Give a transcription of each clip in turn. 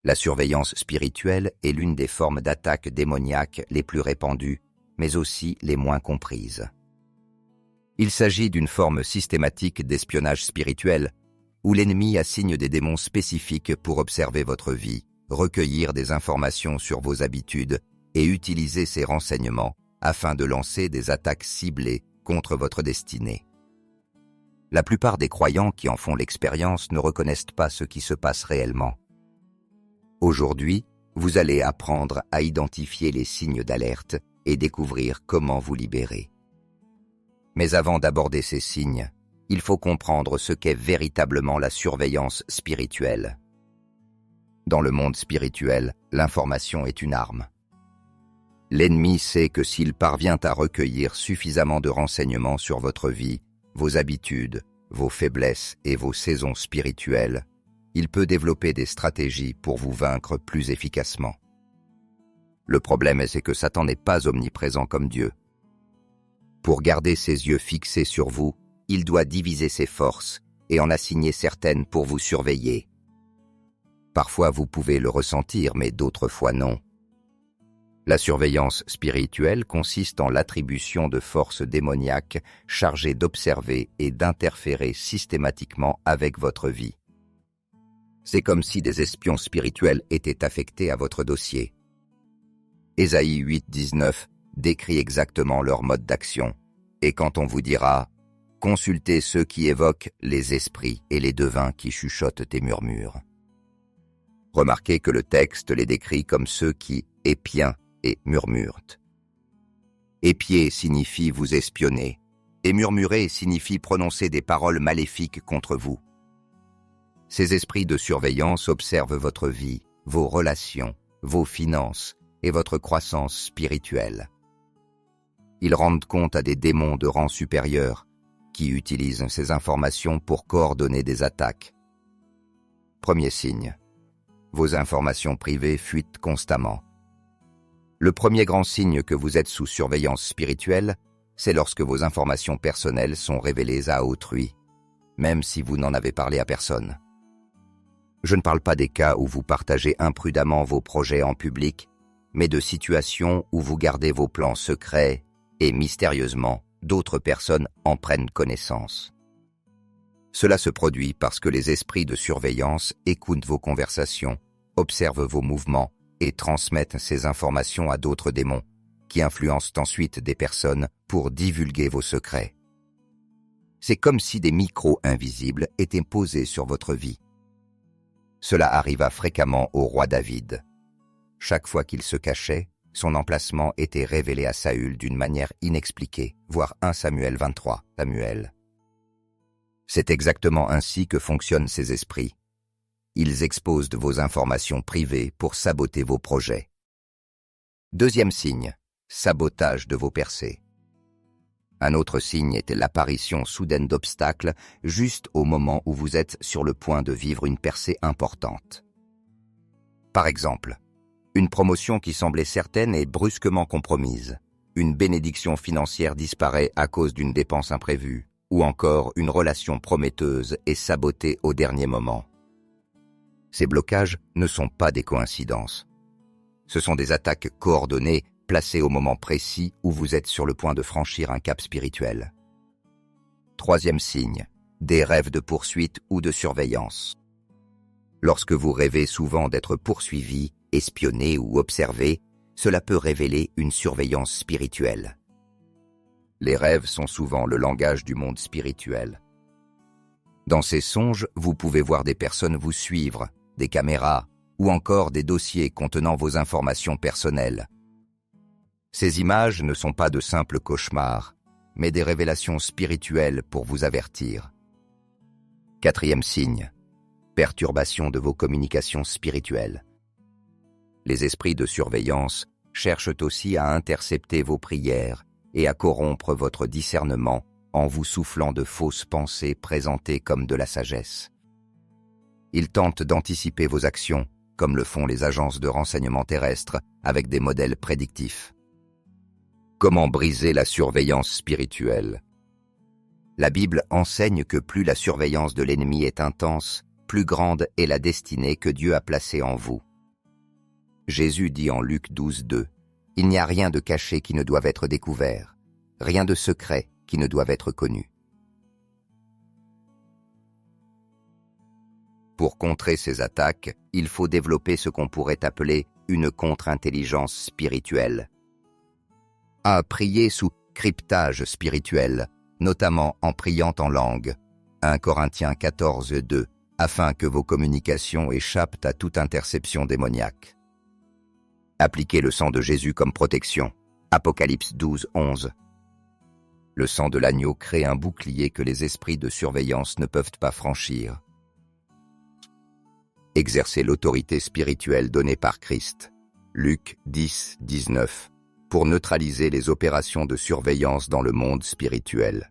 La surveillance spirituelle est l'une des formes d'attaque démoniaque les plus répandues, mais aussi les moins comprises. Il s'agit d'une forme systématique d'espionnage spirituel, où l'ennemi assigne des démons spécifiques pour observer votre vie, recueillir des informations sur vos habitudes et utiliser ces renseignements afin de lancer des attaques ciblées contre votre destinée. La plupart des croyants qui en font l'expérience ne reconnaissent pas ce qui se passe réellement. Aujourd'hui, vous allez apprendre à identifier les signes d'alerte et découvrir comment vous libérer. Mais avant d'aborder ces signes, il faut comprendre ce qu'est véritablement la surveillance spirituelle. Dans le monde spirituel, l'information est une arme. L'ennemi sait que s'il parvient à recueillir suffisamment de renseignements sur votre vie, vos habitudes, vos faiblesses et vos saisons spirituelles, il peut développer des stratégies pour vous vaincre plus efficacement. Le problème, c'est que Satan n'est pas omniprésent comme Dieu. Pour garder ses yeux fixés sur vous, il doit diviser ses forces et en assigner certaines pour vous surveiller. Parfois vous pouvez le ressentir, mais d'autres fois non. La surveillance spirituelle consiste en l'attribution de forces démoniaques chargées d'observer et d'interférer systématiquement avec votre vie. C'est comme si des espions spirituels étaient affectés à votre dossier. Ésaïe 8:19 décrit exactement leur mode d'action, et quand on vous dira « Consultez ceux qui évoquent les esprits et les devins qui chuchotent et murmurent ». Remarquez que le texte les décrit comme ceux qui épient et murmurent. Épier signifie vous espionner, et murmurer signifie prononcer des paroles maléfiques contre vous. Ces esprits de surveillance observent votre vie, vos relations, vos finances et votre croissance spirituelle. Ils rendent compte à des démons de rang supérieur qui utilisent ces informations pour coordonner des attaques. Premier signe. Vos informations privées fuitent constamment. Le premier grand signe que vous êtes sous surveillance spirituelle, c'est lorsque vos informations personnelles sont révélées à autrui, même si vous n'en avez parlé à personne. Je ne parle pas des cas où vous partagez imprudemment vos projets en public, mais de situations où vous gardez vos plans secrets et, mystérieusement, d'autres personnes en prennent connaissance. Cela se produit parce que les esprits de surveillance écoutent vos conversations, observent vos mouvements et transmettent ces informations à d'autres démons, qui influencent ensuite des personnes pour divulguer vos secrets. C'est comme si des micros invisibles étaient posés sur votre vie. Cela arriva fréquemment au roi David. Chaque fois qu'il se cachait, son emplacement était révélé à Saül d'une manière inexpliquée, voir 1 Samuel 23, Samuel. C'est exactement ainsi que fonctionnent ces esprits. Ils exposent de vos informations privées pour saboter vos projets. Deuxième signe, sabotage de vos percées. Un autre signe était l'apparition soudaine d'obstacles juste au moment où vous êtes sur le point de vivre une percée importante. Par exemple, une promotion qui semblait certaine est brusquement compromise, une bénédiction financière disparaît à cause d'une dépense imprévue, ou encore une relation prometteuse est sabotée au dernier moment. Ces blocages ne sont pas des coïncidences. Ce sont des attaques coordonnées placées au moment précis où vous êtes sur le point de franchir un cap spirituel. Troisième signe, des rêves de poursuite ou de surveillance. Lorsque vous rêvez souvent d'être poursuivi, espionné ou observé, cela peut révéler une surveillance spirituelle. Les rêves sont souvent le langage du monde spirituel. Dans ces songes, vous pouvez voir des personnes vous suivre, des caméras ou encore des dossiers contenant vos informations personnelles. Ces images ne sont pas de simples cauchemars, mais des révélations spirituelles pour vous avertir. Quatrième signe, perturbation de vos communications spirituelles. Les esprits de surveillance cherchent aussi à intercepter vos prières et à corrompre votre discernement en vous soufflant de fausses pensées présentées comme de la sagesse. Ils tentent d'anticiper vos actions, comme le font les agences de renseignement terrestres, avec des modèles prédictifs. Comment briser la surveillance spirituelle? La Bible enseigne que plus la surveillance de l'ennemi est intense, plus grande est la destinée que Dieu a placée en vous, Jésus dit en Luc 12:2, « Il n'y a rien de caché qui ne doive être découvert, rien de secret qui ne doive être connu. » Pour contrer ces attaques, il faut développer ce qu'on pourrait appeler une contre-intelligence spirituelle. À prier sous cryptage spirituel, notamment en priant en langue, 1 Corinthiens 14:2, afin que vos communications échappent à toute interception démoniaque. Appliquez le sang de Jésus comme protection, Apocalypse 12:11. Le sang de l'agneau crée un bouclier que les esprits de surveillance ne peuvent pas franchir. Exercez l'autorité spirituelle donnée par Christ, Luc 10:19, pour neutraliser les opérations de surveillance dans le monde spirituel.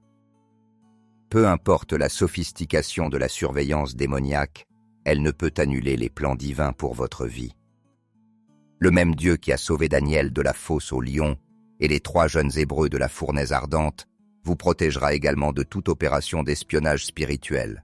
Peu importe la sophistication de la surveillance démoniaque, elle ne peut annuler les plans divins pour votre vie. Le même Dieu qui a sauvé Daniel de la fosse au lion et les 3 jeunes Hébreux de la fournaise ardente vous protégera également de toute opération d'espionnage spirituel.